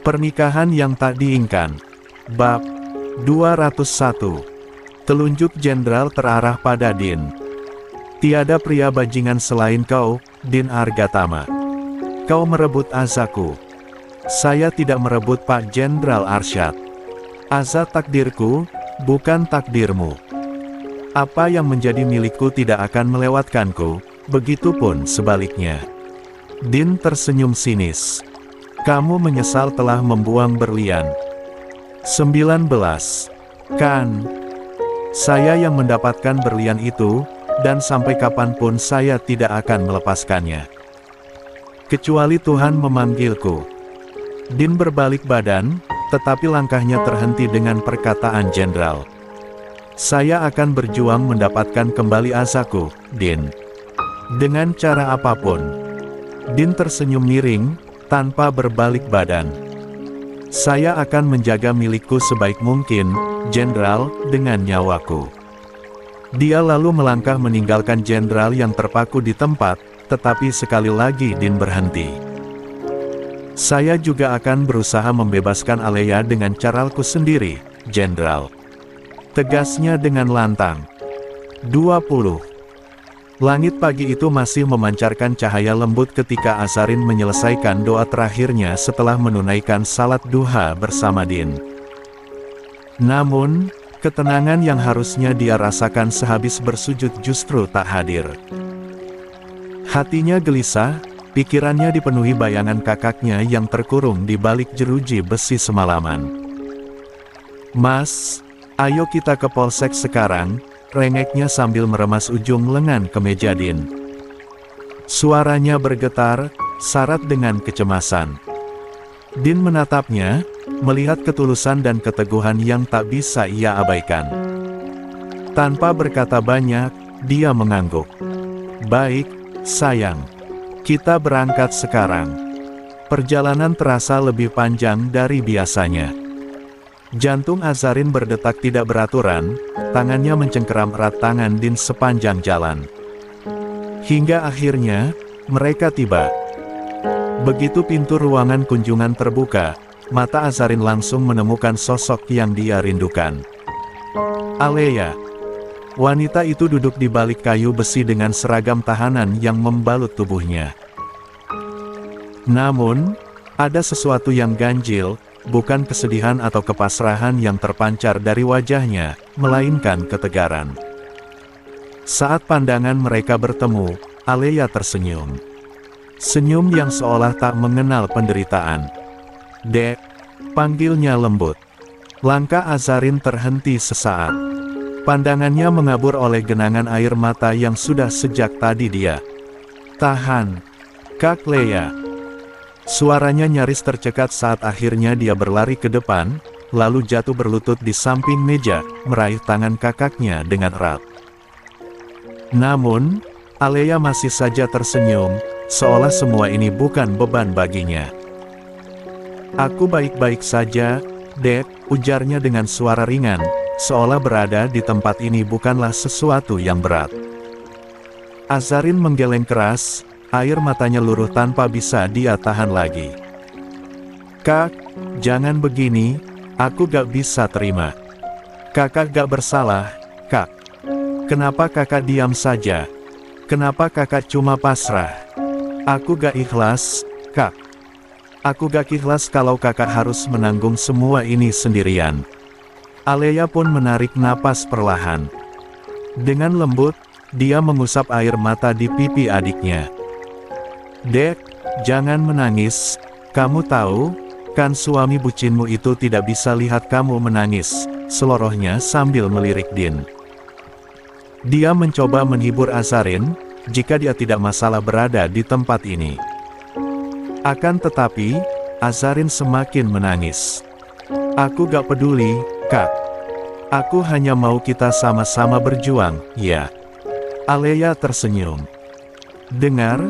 Pernikahan yang tak diinginkan. Bab 201. Telunjuk jenderal terarah pada Din. Tiada pria bajingan selain kau, Din Argatama. Kau merebut Azaku. Saya tidak merebut Pak Jenderal Arsyad. Aza takdirku, bukan takdirmu. Apa yang menjadi milikku tidak akan melewatkanku, begitupun sebaliknya. Din tersenyum sinis. Kamu menyesal telah membuang berlian. 19. Kan? Saya yang mendapatkan berlian itu, dan sampai kapanpun saya tidak akan melepaskannya. Kecuali Tuhan memanggilku. Din berbalik badan, tetapi langkahnya terhenti dengan perkataan jenderal. Saya akan berjuang mendapatkan kembali Azaku, Din. Dengan cara apapun. Din tersenyum miring, tanpa berbalik badan. Saya akan menjaga milikku sebaik mungkin, jenderal, dengan nyawaku. Dia lalu melangkah meninggalkan jenderal yang terpaku di tempat, tetapi sekali lagi Din berhenti. Saya juga akan berusaha membebaskan Aleya dengan caraku sendiri, jenderal. Tegasnya dengan lantang. 20. Langit pagi itu masih memancarkan cahaya lembut ketika Azarin menyelesaikan doa terakhirnya setelah menunaikan salat duha bersama Din. Namun, ketenangan yang harusnya dia rasakan sehabis bersujud justru tak hadir. Hatinya gelisah, pikirannya dipenuhi bayangan kakaknya yang terkurung di balik jeruji besi semalaman. Mas, ayo kita ke polsek sekarang, rengeknya sambil meremas ujung lengan kemeja Din. Suaranya bergetar, syarat dengan kecemasan. Din menatapnya, melihat ketulusan dan keteguhan yang tak bisa ia abaikan. Tanpa berkata banyak, dia mengangguk. Baik, sayang. Kita berangkat sekarang. Perjalanan terasa lebih panjang dari biasanya. Jantung Azarin berdetak tidak beraturan, tangannya mencengkeram erat tangan Din sepanjang jalan. Hingga akhirnya, mereka tiba. Begitu pintu ruangan kunjungan terbuka, mata Azarin langsung menemukan sosok yang dia rindukan. Aleya. Wanita itu duduk di balik kayu besi dengan seragam tahanan yang membalut tubuhnya. Namun, ada sesuatu yang ganjil, bukan kesedihan atau kepasrahan yang terpancar dari wajahnya, melainkan ketegaran. Saat pandangan mereka bertemu, Aleya tersenyum. Senyum yang seolah tak mengenal penderitaan. Dek, panggilnya lembut. Langkah Azarin terhenti sesaat. Pandangannya mengabur oleh genangan air mata yang sudah sejak tadi dia. Tahan, Kak Leya. Suaranya nyaris tercekat saat akhirnya dia berlari ke depan, lalu jatuh berlutut di samping meja, meraih tangan kakaknya dengan erat. Namun, Aleya masih saja tersenyum, seolah semua ini bukan beban baginya. Aku baik-baik saja, Dek, ujarnya dengan suara ringan, seolah berada di tempat ini bukanlah sesuatu yang berat. Azarin menggeleng keras, air matanya luruh tanpa bisa dia tahan lagi. Kak, jangan begini, aku gak bisa terima. Kakak gak bersalah, Kak. Kenapa kakak diam saja? Kenapa kakak cuma pasrah? Aku gak ikhlas, Kak. Aku gak ikhlas kalau kakak harus menanggung semua ini sendirian. Aleya pun menarik napas perlahan. Dengan lembut, dia mengusap air mata di pipi adiknya. Dek, jangan menangis, kamu tahu, kan suami bucinmu itu tidak bisa lihat kamu menangis, selorohnya sambil melirik Din. Dia mencoba menghibur Azarin, jika dia tidak masalah berada di tempat ini. Akan tetapi, Azarin semakin menangis. Aku gak peduli, Kak. Aku hanya mau kita sama-sama berjuang, ya. Aleya tersenyum. Dengar,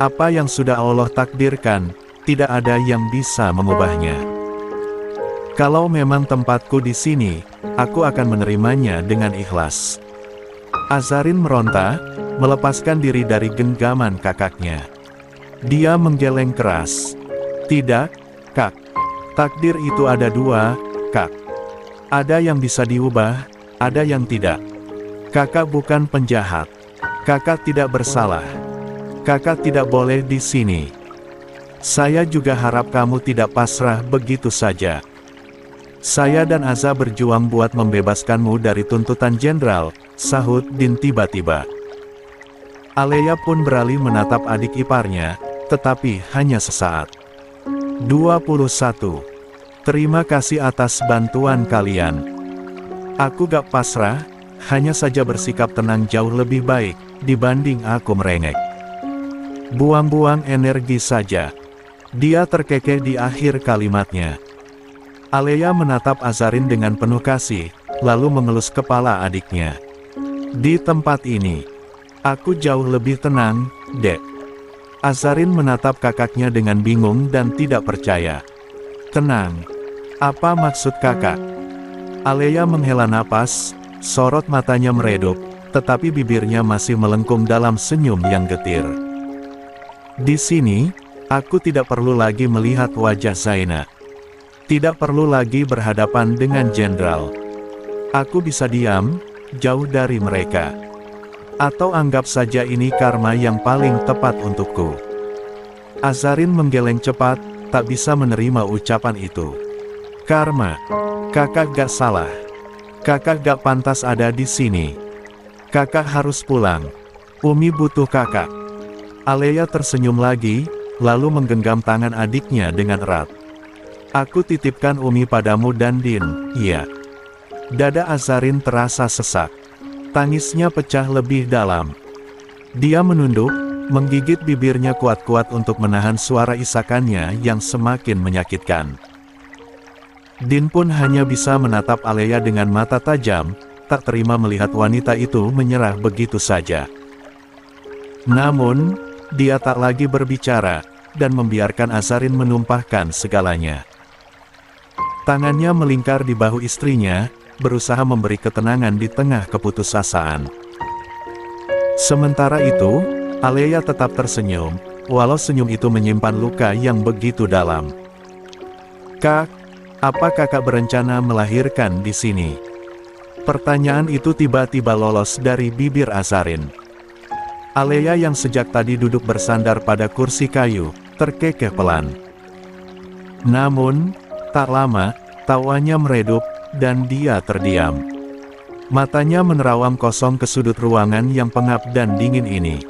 apa yang sudah Allah takdirkan, tidak ada yang bisa mengubahnya. Kalau memang tempatku di sini, aku akan menerimanya dengan ikhlas. Azarin meronta, melepaskan diri dari genggaman kakaknya. Dia menggeleng keras. Tidak, Kak. Takdir itu ada dua, Kak. Ada yang bisa diubah, ada yang tidak. Kakak bukan penjahat. Kakak tidak bersalah. Kakak tidak boleh di sini. Saya juga harap kamu tidak pasrah begitu saja. Saya dan Aza berjuang buat membebaskanmu dari tuntutan jenderal, sahut Din tiba-tiba. Alea pun beralih menatap adik iparnya, tetapi hanya sesaat. 21. Terima kasih atas bantuan kalian. Aku gak pasrah, hanya saja bersikap tenang jauh lebih baik, dibanding aku merengek. Buang-buang energi saja. Dia terkekeh di akhir kalimatnya. Alea menatap Azarin dengan penuh kasih, lalu mengelus kepala adiknya. Di tempat ini, aku jauh lebih tenang, Dek. Azarin menatap kakaknya dengan bingung dan tidak percaya. Tenang. Apa maksud kakak? Alea menghela napas, sorot matanya meredup, tetapi bibirnya masih melengkung dalam senyum yang getir. Di sini, aku tidak perlu lagi melihat wajah Zaina. Tidak perlu lagi berhadapan dengan jenderal. Aku bisa diam, jauh dari mereka. Atau anggap saja ini karma yang paling tepat untukku. Azarin menggeleng cepat, tak bisa menerima ucapan itu. Karma. Kakak gak salah. Kakak gak pantas ada di sini. Kakak harus pulang. Umi butuh kakak. Alea tersenyum lagi, lalu menggenggam tangan adiknya dengan erat. Aku titipkan Umi padamu dan Din, iya. Dada Azarin terasa sesak. Tangisnya pecah lebih dalam. Dia menunduk, menggigit bibirnya kuat-kuat untuk menahan suara isakannya yang semakin menyakitkan. Din pun hanya bisa menatap Alea dengan mata tajam, tak terima melihat wanita itu menyerah begitu saja. Namun, dia tak lagi berbicara, dan membiarkan Azarin menumpahkan segalanya. Tangannya melingkar di bahu istrinya, berusaha memberi ketenangan di tengah keputusasaan. Sementara itu, Alea tetap tersenyum, walau senyum itu menyimpan luka yang begitu dalam. Kak, apa kakak berencana melahirkan di sini? Pertanyaan itu tiba-tiba lolos dari bibir Azarin. Alea yang sejak tadi duduk bersandar pada kursi kayu, terkekeh pelan. Namun, tak lama, tawanya meredup, dan dia terdiam. Matanya menerawang kosong ke sudut ruangan yang pengap dan dingin ini.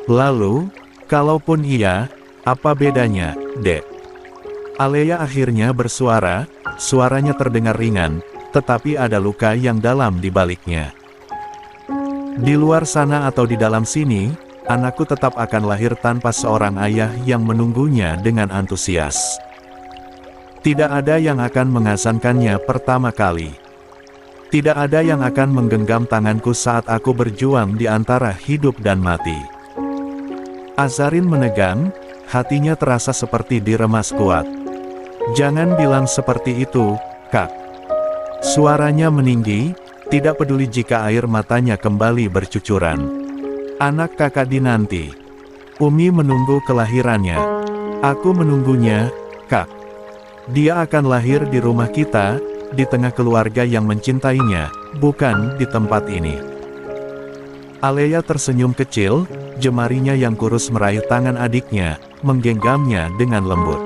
Lalu, kalaupun iya, apa bedanya, Dek? Alea akhirnya bersuara, suaranya terdengar ringan, tetapi ada luka yang dalam di baliknya. Di luar sana atau di dalam sini, anakku tetap akan lahir tanpa seorang ayah yang menunggunya dengan antusias. Tidak ada yang akan mengasankannya pertama kali. Tidak ada yang akan menggenggam tanganku saat aku berjuang di antara hidup dan mati. Azarin menegang, hatinya terasa seperti diremas kuat. Jangan bilang seperti itu, Kak. Suaranya meninggi, tidak peduli jika air matanya kembali bercucuran. Anak kakak dinanti. Umi menunggu kelahirannya. Aku menunggunya, Kak. Dia akan lahir di rumah kita, di tengah keluarga yang mencintainya, bukan di tempat ini. Alea tersenyum kecil, jemarinya yang kurus meraih tangan adiknya, menggenggamnya dengan lembut.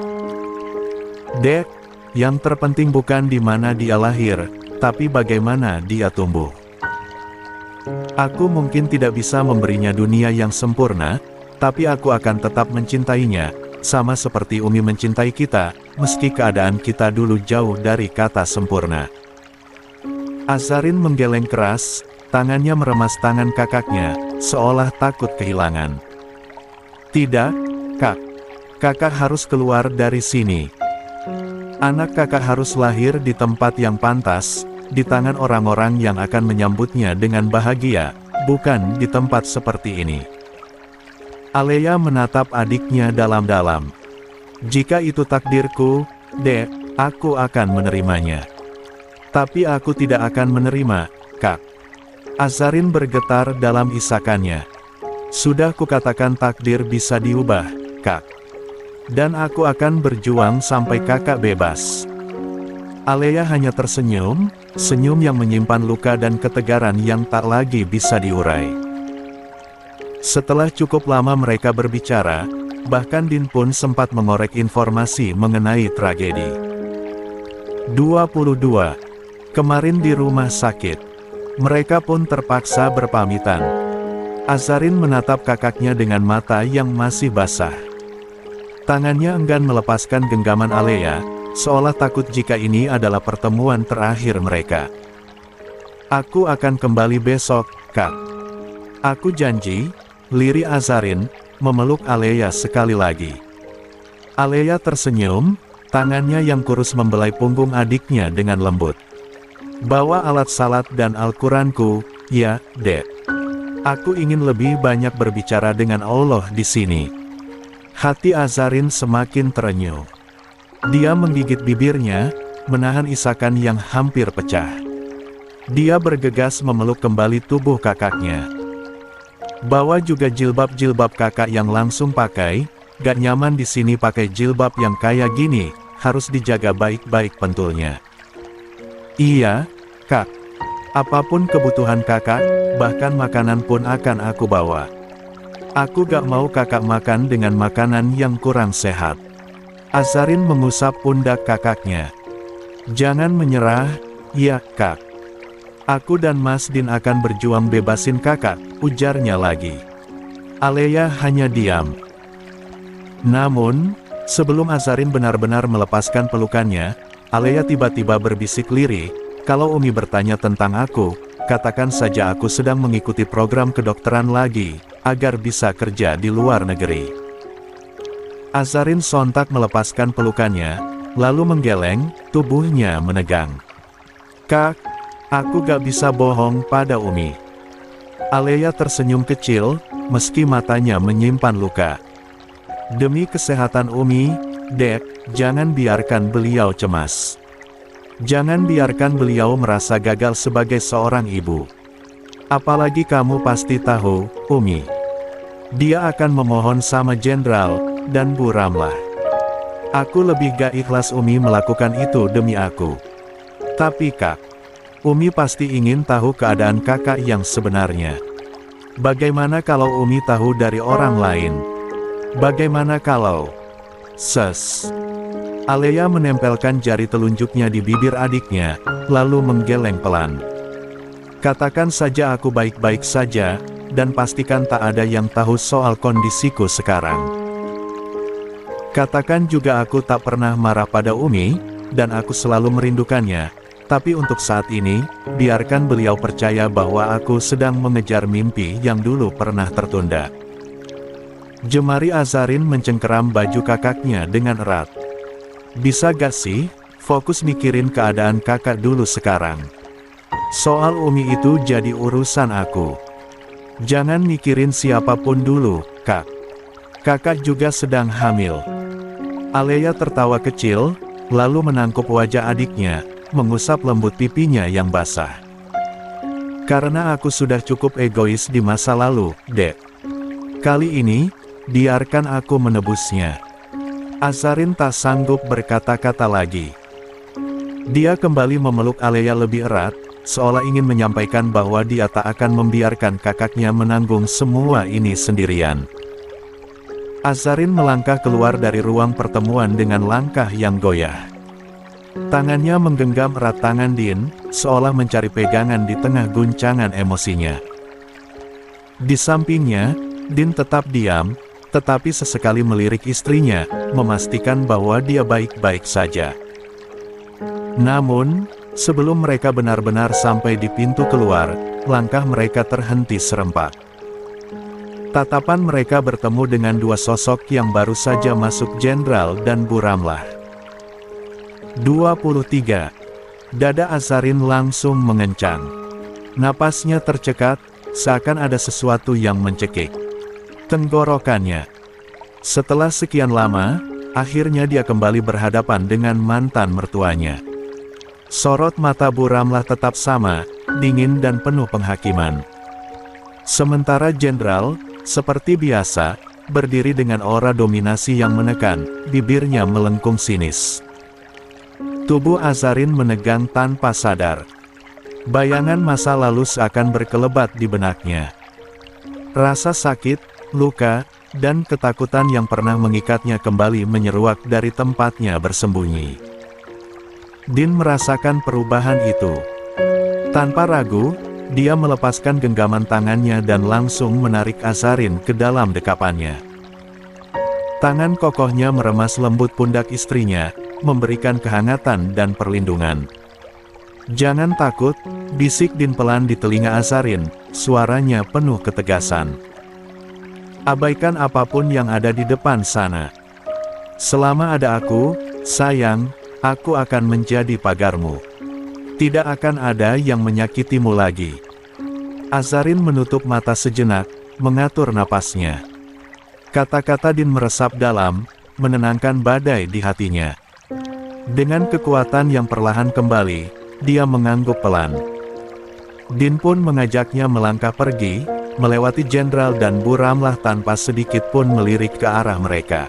Dek, yang terpenting bukan di mana dia lahir, tapi bagaimana dia tumbuh. Aku mungkin tidak bisa memberinya dunia yang sempurna, tapi aku akan tetap mencintainya, sama seperti Umi mencintai kita, meski keadaan kita dulu jauh dari kata sempurna. Azarin menggeleng keras, tangannya meremas tangan kakaknya, seolah takut kehilangan. Tidak, Kak. Kakak harus keluar dari sini. Anak kakak harus lahir di tempat yang pantas, di tangan orang-orang yang akan menyambutnya dengan bahagia, bukan di tempat seperti ini. Alea menatap adiknya dalam-dalam. Jika itu takdirku, Dek, aku akan menerimanya. Tapi aku tidak akan menerima, Kak. Azarin bergetar dalam isakannya. Sudah kukatakan takdir bisa diubah, Kak. Dan aku akan berjuang sampai kakak bebas. Alea hanya tersenyum, senyum yang menyimpan luka dan ketegaran yang tak lagi bisa diurai. Setelah cukup lama mereka berbicara, bahkan Din pun sempat mengorek informasi mengenai tragedi. 22. Kemarin di rumah sakit. Mereka pun terpaksa berpamitan. Azarin menatap kakaknya dengan mata yang masih basah. Tangannya enggan melepaskan genggaman Alea, seolah takut jika ini adalah pertemuan terakhir mereka. Aku akan kembali besok, Kak. Aku janji, lirih Azarin, memeluk Alea sekali lagi. Alea tersenyum, tangannya yang kurus membelai punggung adiknya dengan lembut. Bawa alat salat dan Al-Quranku, ya, Dek. Aku ingin lebih banyak berbicara dengan Allah di sini. Hati Azarin semakin terenyuh. Dia menggigit bibirnya, menahan isakan yang hampir pecah. Dia bergegas memeluk kembali tubuh kakaknya. Bawa juga jilbab-jilbab kakak yang langsung pakai, gak nyaman di sini pakai jilbab yang kayak gini, harus dijaga baik-baik pentulnya. Iya, Kak. Apapun kebutuhan kakak, bahkan makanan pun akan aku bawa. Aku gak mau kakak makan dengan makanan yang kurang sehat. Azarin mengusap pundak kakaknya. Jangan menyerah, ya, Kak. Aku dan Mas Din akan berjuang bebasin kakak, ujarnya lagi. Alea hanya diam. Namun, sebelum Azarin benar-benar melepaskan pelukannya, Alea tiba-tiba berbisik lirih, kalau Umi bertanya tentang aku, katakan saja aku sedang mengikuti program kedokteran lagi, agar bisa kerja di luar negeri. Azarin sontak melepaskan pelukannya, lalu menggeleng, tubuhnya menegang. Kak, aku gak bisa bohong pada Umi. Alea tersenyum kecil, meski matanya menyimpan luka. Demi kesehatan Umi, Dek, jangan biarkan beliau cemas. Jangan biarkan beliau merasa gagal sebagai seorang ibu. Apalagi kamu pasti tahu, Umi. Dia akan memohon sama Jenderal, dan Bu Ramlah. Aku lebih gak ikhlas Umi melakukan itu demi aku. Tapi Kak, Umi pasti ingin tahu keadaan kakak yang sebenarnya. Bagaimana kalau Umi tahu dari orang lain? Bagaimana kalau... Ses. Alea menempelkan jari telunjuknya di bibir adiknya, lalu menggeleng pelan. Katakan saja aku baik-baik saja, dan pastikan tak ada yang tahu soal kondisiku sekarang. Katakan juga aku tak pernah marah pada Umi, dan aku selalu merindukannya, tapi untuk saat ini, biarkan beliau percaya bahwa aku sedang mengejar mimpi yang dulu pernah tertunda. Jemari Azarin mencengkeram baju kakaknya dengan erat. Bisa gak sih, fokus mikirin keadaan kakak dulu sekarang. Soal Umi itu jadi urusan aku. Jangan mikirin siapapun dulu, Kak. Kakak juga sedang hamil. Alea tertawa kecil, lalu menangkup wajah adiknya, mengusap lembut pipinya yang basah. Karena aku sudah cukup egois di masa lalu, Dek. Kali ini, biarkan aku menebusnya. Azarin tak sanggup berkata-kata lagi. Dia kembali memeluk Alea lebih erat, seolah ingin menyampaikan bahwa dia tak akan membiarkan kakaknya menanggung semua ini sendirian. Azarin melangkah keluar dari ruang pertemuan dengan langkah yang goyah. Tangannya menggenggam erat tangan Din, seolah mencari pegangan di tengah guncangan emosinya. Di sampingnya, Din tetap diam, tetapi sesekali melirik istrinya, memastikan bahwa dia baik-baik saja. Namun, sebelum mereka benar-benar sampai di pintu keluar, langkah mereka terhenti serempak. Tatapan mereka bertemu dengan dua sosok yang baru saja masuk, Jenderal dan Bu Ramlah. 23. Dada Azarin langsung mengencang. Napasnya tercekat, seakan ada sesuatu yang mencekik tenggorokannya. Setelah sekian lama, akhirnya dia kembali berhadapan dengan mantan mertuanya. Sorot mata Bu Ramlah tetap sama, dingin dan penuh penghakiman. Sementara Jenderal, seperti biasa, berdiri dengan aura dominasi yang menekan, bibirnya melengkung sinis. Tubuh Azarin menegang tanpa sadar. Bayangan masa lalu seakan berkelebat di benaknya. Rasa sakit, luka, dan ketakutan yang pernah mengikatnya kembali menyeruak dari tempatnya bersembunyi. Din merasakan perubahan itu. Tanpa ragu, dia melepaskan genggaman tangannya dan langsung menarik Azarin ke dalam dekapannya. Tangan kokohnya meremas lembut pundak istrinya, memberikan kehangatan dan perlindungan. "Jangan takut," bisik Din pelan di telinga Azarin, suaranya penuh ketegasan. "Abaikan apapun yang ada di depan sana. Selama ada aku, sayang, aku akan menjadi pagarmu. Tidak akan ada yang menyakitimu lagi." Azarin menutup mata sejenak, mengatur napasnya. Kata-kata Din meresap dalam, menenangkan badai di hatinya. Dengan kekuatan yang perlahan kembali, dia mengangguk pelan. Din pun mengajaknya melangkah pergi, melewati Jenderal dan Bu Ramlah tanpa sedikit pun melirik ke arah mereka.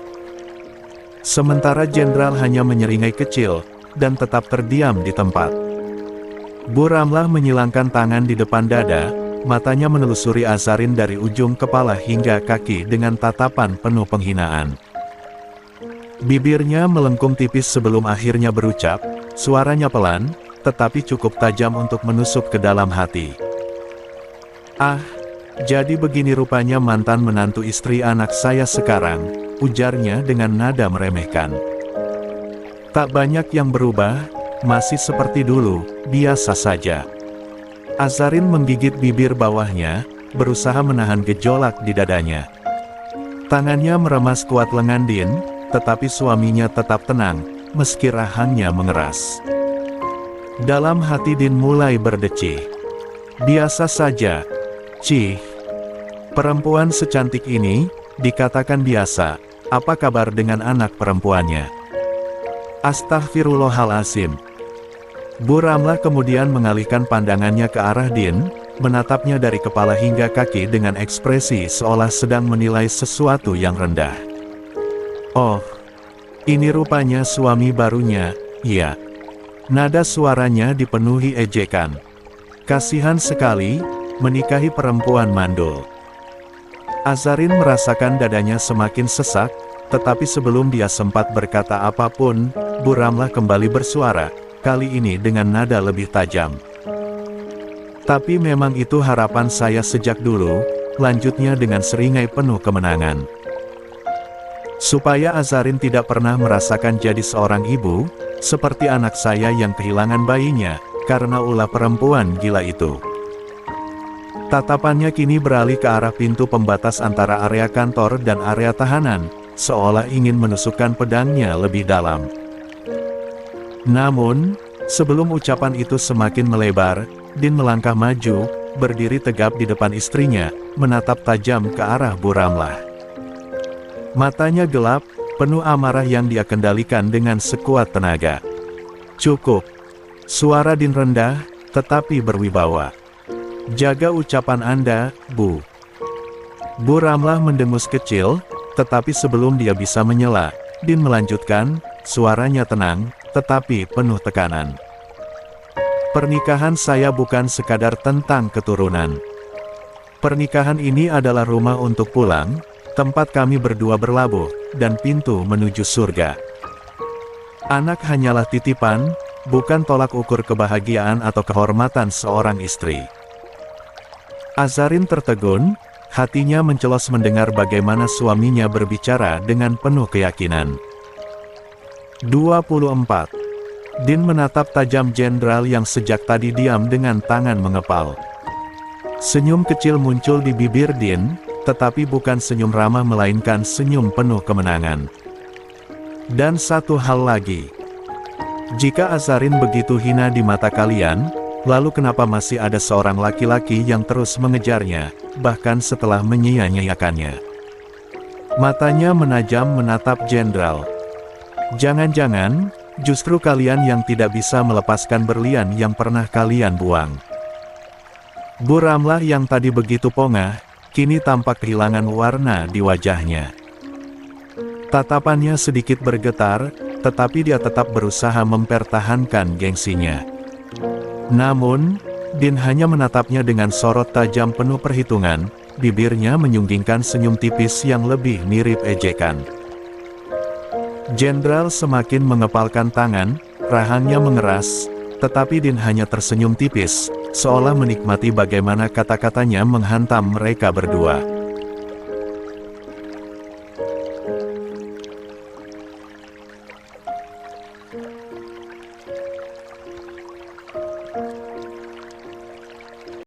Sementara Jenderal hanya menyeringai kecil, dan tetap terdiam di tempat. Bu Ramlah menyilangkan tangan di depan dada, matanya menelusuri Azarin dari ujung kepala hingga kaki dengan tatapan penuh penghinaan. Bibirnya melengkung tipis sebelum akhirnya berucap, suaranya pelan, tetapi cukup tajam untuk menusuk ke dalam hati. "Ah, jadi begini rupanya mantan menantu istri anak saya sekarang," ujarnya dengan nada meremehkan. "Tak banyak yang berubah, masih seperti dulu, biasa saja." Azarin menggigit bibir bawahnya, berusaha menahan gejolak di dadanya. Tangannya meremas kuat lengan Din, tetapi suaminya tetap tenang, meski rahangnya mengeras. Dalam hati Din mulai berdecih. Biasa saja. Cih. Perempuan secantik ini, dikatakan biasa, apa kabar dengan anak perempuannya? Astaghfirullahaladzim. Bu Ramlah kemudian mengalihkan pandangannya ke arah Din, menatapnya dari kepala hingga kaki dengan ekspresi seolah sedang menilai sesuatu yang rendah. "Oh, ini rupanya suami barunya, iya." Nada suaranya dipenuhi ejekan. Kasihan sekali, menikahi perempuan mandul. Azarin merasakan dadanya semakin sesak, tetapi sebelum dia sempat berkata apapun, Bu Ramlah kembali bersuara, kali ini dengan nada lebih tajam. "Tapi memang itu harapan saya sejak dulu," lanjutnya dengan seringai penuh kemenangan. "Supaya Azarin tidak pernah merasakan jadi seorang ibu, seperti anak saya yang kehilangan bayinya, karena ulah perempuan gila itu." Tatapannya kini beralih ke arah pintu pembatas antara area kantor dan area tahanan, seolah ingin menusukkan pedangnya lebih dalam. Namun, sebelum ucapan itu semakin melebar, Din melangkah maju, berdiri tegap di depan istrinya, menatap tajam ke arah Bu Ramlah. Matanya gelap, penuh amarah yang dia kendalikan dengan sekuat tenaga. "Cukup." Suara Din rendah, tetapi berwibawa. "Jaga ucapan Anda, Bu." Bu Ramlah mendengus kecil, tetapi sebelum dia bisa menyela, Din melanjutkan, suaranya tenang, tetapi penuh tekanan. "Pernikahan saya bukan sekadar tentang keturunan. Pernikahan ini adalah rumah untuk pulang, tempat kami berdua berlabuh, dan pintu menuju surga. Anak hanyalah titipan, bukan tolak ukur kebahagiaan atau kehormatan seorang istri." Azarin tertegun, hatinya mencelos mendengar bagaimana suaminya berbicara dengan penuh keyakinan. 24. Din menatap tajam Jenderal yang sejak tadi diam dengan tangan mengepal. Senyum kecil muncul di bibir Din, tetapi bukan senyum ramah melainkan senyum penuh kemenangan. "Dan satu hal lagi. Jika Azarin begitu hina di mata kalian, lalu kenapa masih ada seorang laki-laki yang terus mengejarnya, bahkan setelah menyia-nyiakannya?" Matanya menajam menatap Jenderal. "Jangan-jangan, justru kalian yang tidak bisa melepaskan berlian yang pernah kalian buang." Bu Ramlah yang tadi begitu pongah, kini tampak kehilangan warna di wajahnya. Tatapannya sedikit bergetar, tetapi dia tetap berusaha mempertahankan gengsinya. Namun, Din hanya menatapnya dengan sorot tajam penuh perhitungan, bibirnya menyunggingkan senyum tipis yang lebih mirip ejekan. Jenderal semakin mengepalkan tangan, rahangnya mengeras, tetapi Din hanya tersenyum tipis, seolah menikmati bagaimana kata-katanya menghantam mereka berdua.